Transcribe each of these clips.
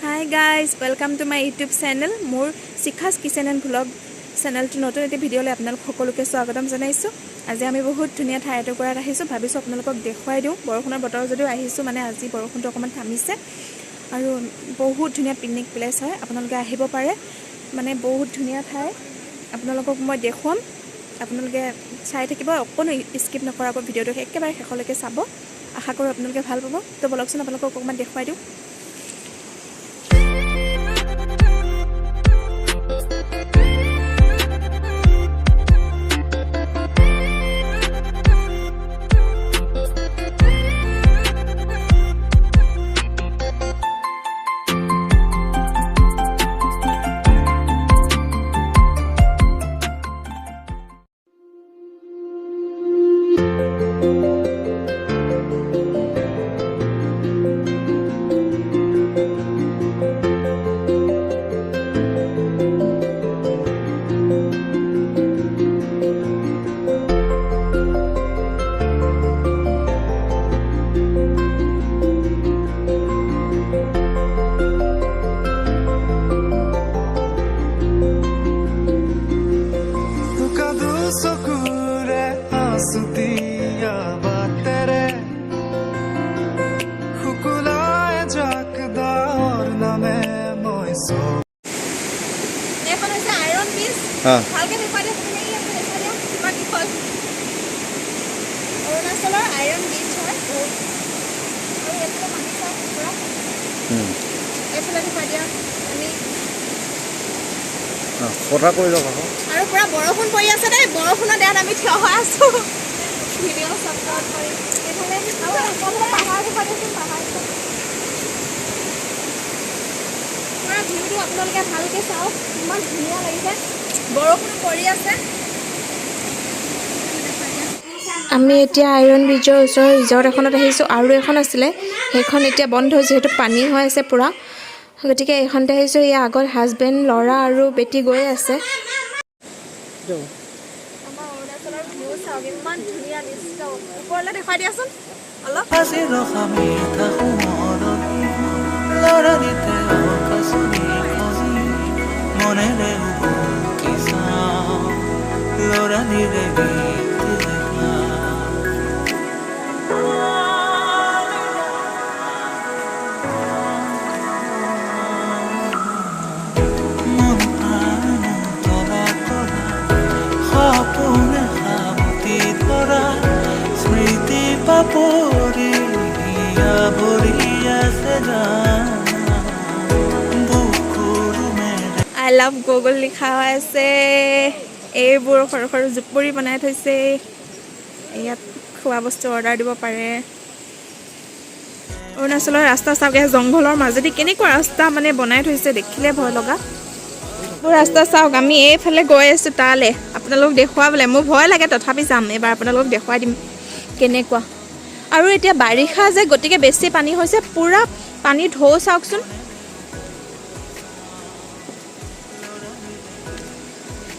Hi guys, welcome to my YouTube channel. More Sikha's Kitchen and Vlog channel to নতুন এটা ভিডিঅ'লৈ আপোনালোক সকলোকে স্বাগতম জনাইছো। আজি আমি বহুত ধুনীয়া ঠাই এটাৰ পৰা আহিছো, ভাবিছো আপোনালোকক দেখুৱাই দিওঁ। বৰষুণৰ বতৰ যদিও আহিছো, মানে আজি বৰষুণটো অকমান থামিছে আৰু বহুত ধুনীয়া পিকনিক প্লেচ হয়। আপোনালোকে আহিব পাৰে, মানে বহুত ধুনীয়া ঠাই। আপোনালোকক মই দেখুৱাম, আপোনালোকে চাই থাকিব, অকনো স্কিপ নকৰাকৈ ভিডিঅ'টো একেবাৰে শেষলৈকে চাব। আশা কৰোঁ আপোনালোকে ভাল পাব। তো বলকচোন আপোনালোকক অকমান দেখুৱাই দিওঁ। অৰুণাচলৰ আইৰণ বিচ হয় এইফালে দেখুৱাই দিয়া আমি কথা কৈ লওক আৰু পুৰা বৰষুণ পৰি আছে দেই। বৰষুণৰ দেয়াত আমি থিয় হৈ আছো, ভিডিঅ' শ্বট কৰি। এইফালে পাহাৰ দেখুৱাই দিছোঁ, পাহাৰ পুৰা ভিউটো আপোনালোকে ভালকৈ চাওক, ইমান ধুনীয়া লাগিছে। বৰষুণ পৰি আছে। আমি এতিয়া আইৰণ ব্ৰিজৰ ওচৰৰ ৰিজৰ্ট এখনত আহিছোঁ। আৰু এখন আছিলে, সেইখন এতিয়া বন্ধ, যিহেতু পানী হৈ আছে পূৰা। গতিকে এইখনতে আহিছোঁ। ইয়াৰ আগত হাজবেণ্ড, ল'ৰা আৰু বেটি গৈ আছে। আমাৰ অৰুণাচলৰ ভিউ চাওক, ইমান ধুনীয়া দৃশ্য। ওপৰলৈ দেখুৱাই দিয়াচোন অলপ। I love Google লিখা হৈ আছে। এইবোৰ সৰু সৰু জুপুৰি বনাই থৈছে। ইয়াত খোৱা বস্তু অৰ্ডাৰ দিব পাৰে। অৰুণাচলৰ ৰাস্তা চাওক, জংঘলৰ মাজেদি কেনেকুৱা ৰাস্তা মানে বনাই থৈছে, দেখিলে ভয় লগা। মোৰ ৰাস্তা চাওক, আমি এইফালে গৈ আছোঁ তালৈ আপোনালোক দেখুৱাবলৈ। মোৰ ভয় লাগে, তথাপি যাম এইবাৰ, আপোনালোকক দেখুৱাই দিম কেনেকুৱা। আৰু এতিয়া বাৰিষা যে, গতিকে বেছি পানী হৈছে, পূৰা পানী ঢৌ চাওকচোন।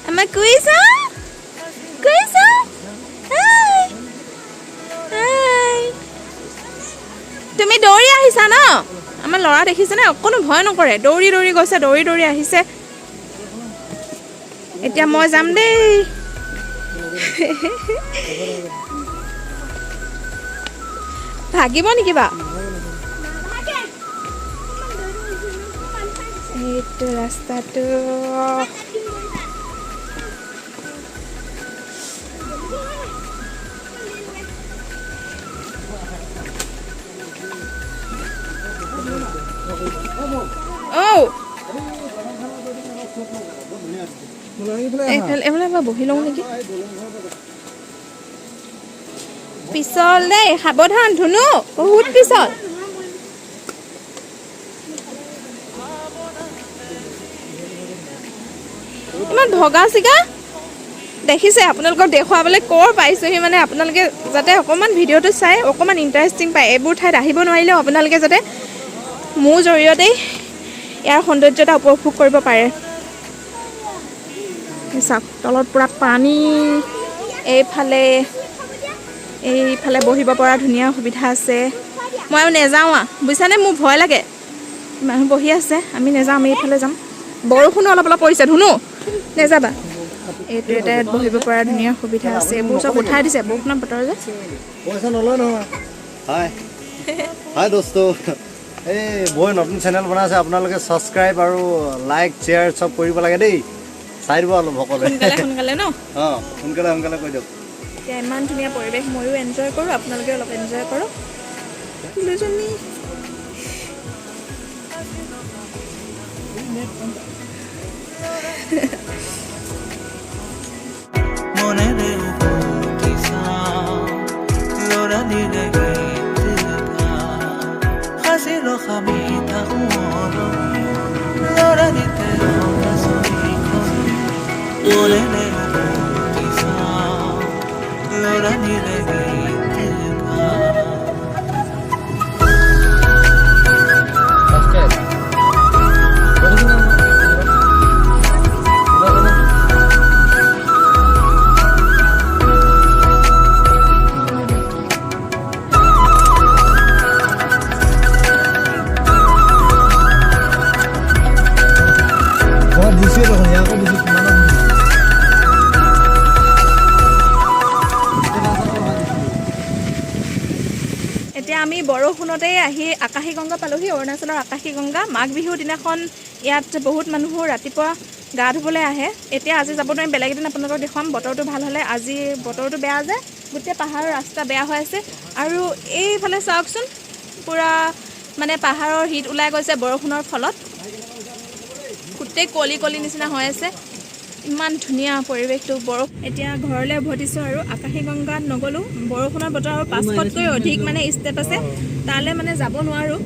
আমাৰ কৈছা তুমি দৌৰি আহিছা ন? আমাৰ ল'ৰা দেখিছেনে, অকণো ভয় নকৰে, দৌৰি দৌৰি গৈছে, দৌৰি দৌৰি আহিছে। এতিয়া মই যাম দেই। ভাগিব নেকি বা? এইটো ৰাস্তাটো এইফালে বহি লওঁ নেকি? পিছল দেই, সাৱধান ধুনু, বহুত পিছল। ইমান ভগা চিগা দেখিছে। আপোনালোকক দেখুৱাবলৈ ক'ৰ পাইছোঁহি, মানে আপোনালোকে যাতে অকণমান ভিডিঅ'টো চাই অকণমান ইণ্টাৰেষ্টিং পায়। এইবোৰ ঠাইত আহিব নোৱাৰিলেও আপোনালোকে যাতে মোৰ জৰিয়তেই ইয়াৰ সৌন্দৰ্যতা উপভোগ কৰিব পাৰে। চাওক, তলত পূৰা পানী, এইফালে বহিব পৰা ধুনীয়া সুবিধা আছে। মই নেযাওঁ বুজিছানে, মোৰ ভয় লাগে মানুহ বহি আছে আমি নাযাওঁ আমি এইফালে যাম বৰষুণো অলপ অলপ পৰিছে ধুনু নেযাবা এইটো এটা ইয়াত বহিব পৰা ধুনীয়া সুবিধা আছে এইবোৰ চব উঠাই দিছে বৰষুণৰ বতৰ যে পইচা নলয় নহয় হাই হাই দোস্ত এই বৈ নতুন চেনেল বনাইছে আপোনালোকে ছাবস্ক্ৰাইব আৰু লাইক শ্বেয়াৰ চব কৰিব লাগে দেই চাই দিব অলপ সকলোৱে সোনকালে ন অঁ সোনকালে কৈ দিয়ক এতিয়া ইমান ধুনীয়া পৰিৱেশ ময়ো এনজয় কৰোঁ আপোনালোকে অলপ এনজয় কৰক দুজনী এতিয়া আমি বৰষুণতে আহি আকাশী গংগা পালোহি অৰুণাচলৰ আকাশী গংগা মাঘ বিহুৰ দিনাখন ইয়াত বহুত মানুহ ৰাতিপুৱা গা ধুবলৈ আহে এতিয়া আজি যাব নোৱাৰিম বেলেগ এদিন আপোনালোকক দেখুৱাম বতৰটো ভাল হ'লে আজি বতৰটো বেয়া যে গোটেই পাহাৰৰ ৰাস্তা বেয়া হৈ আছে আৰু এইফালে চাওকচোন পূৰা মানে পাহাৰৰ হিট ওলাই গৈছে বৰষুণৰ ফলত গোটেই কলি নিচিনা হৈ আছে ইমান ধুনীয়া পৰিৱেশটো এতিয়া ঘৰলৈ উভতিছোঁ আৰু আকাশী গংগাত নগ'লোঁ বৰষুণৰ বতৰ আৰু 500তকৈ অধিক মানে ষ্টেপ আছে তালৈ মানে যাব নোৱাৰোঁ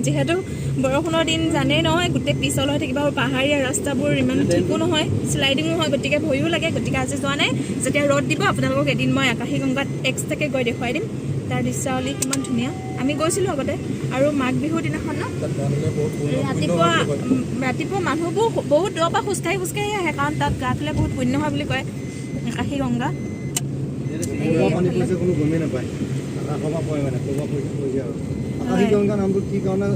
যিহেতু বৰষুণৰ দিন জানেই নহয় গোটেই পিছল হৈ থাকিব আৰু পাহাৰীয়া ৰাস্তাবোৰ ইমান ঠিকো নহয় শ্লাইডিঙো হয় গতিকে ভয়ো লাগে গতিকে আজি যোৱা নাই যেতিয়া ৰ'দ দিব আপোনালোকক এদিন মই আকাশী গংগাত এক্সট্ৰাকৈ গৈ দেখুৱাই দিম তাৰ দৃশ্যাৱলী কিমান ধুনীয়া আমি গৈছিলোঁ আগতে আৰু মাঘ বিহুৰ দিনাখন ন ৰাতিপুৱা মানুহবোৰ বহুত দূৰৰ পৰা খোজকাঢ়ি আহে কাৰণ তাত গা ধুলে বহুত পুণ্য হয় বুলি কয় আকাশী গংগা আকাশী গংগা নামটো কি কাৰণে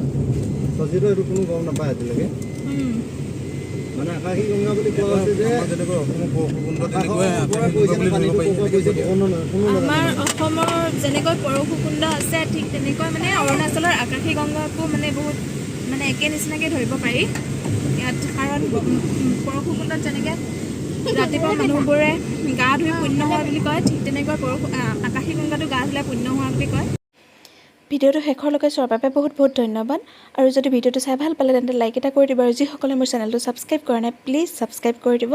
সচিত এইটো কোনো গম নাপায় আজিলৈকে মানে আকাশী গংগা বুলি কোৱা হৈছে যে আমাৰ অসমৰ যেনেকৈ পৰশুকুণ্ড আছে ঠিক তেনেকৈ মানে অৰুণাচলৰ আকাশী গংগাকো মানে বহুত মানে একে নিচিনাকৈ ধৰিব পাৰি ইয়াত কাৰণ পৰশুকুণ্ডত যেনেকৈ ৰাতিপুৱা মানুহবোৰে গা ধুই পুণ্য হোৱা বুলি কয় ঠিক তেনেকৈ আকাশী গংগাটো গা ধুলে পুণ্য হোৱা বুলি কয় ভিডিঅ'টো শেষৰলৈকে চোৱাৰ বাবে বহুত ধন্যবাদ আৰু যদি ভিডিঅ'টো চাই ভাল পালে তেন্তে লাইক এটা কৰি দিব আৰু যিসকলে মোৰ চেনেলটো ছাবস্ক্ৰাইব কৰা নাই প্লিজ ছাবস্ক্ৰাইব কৰি দিব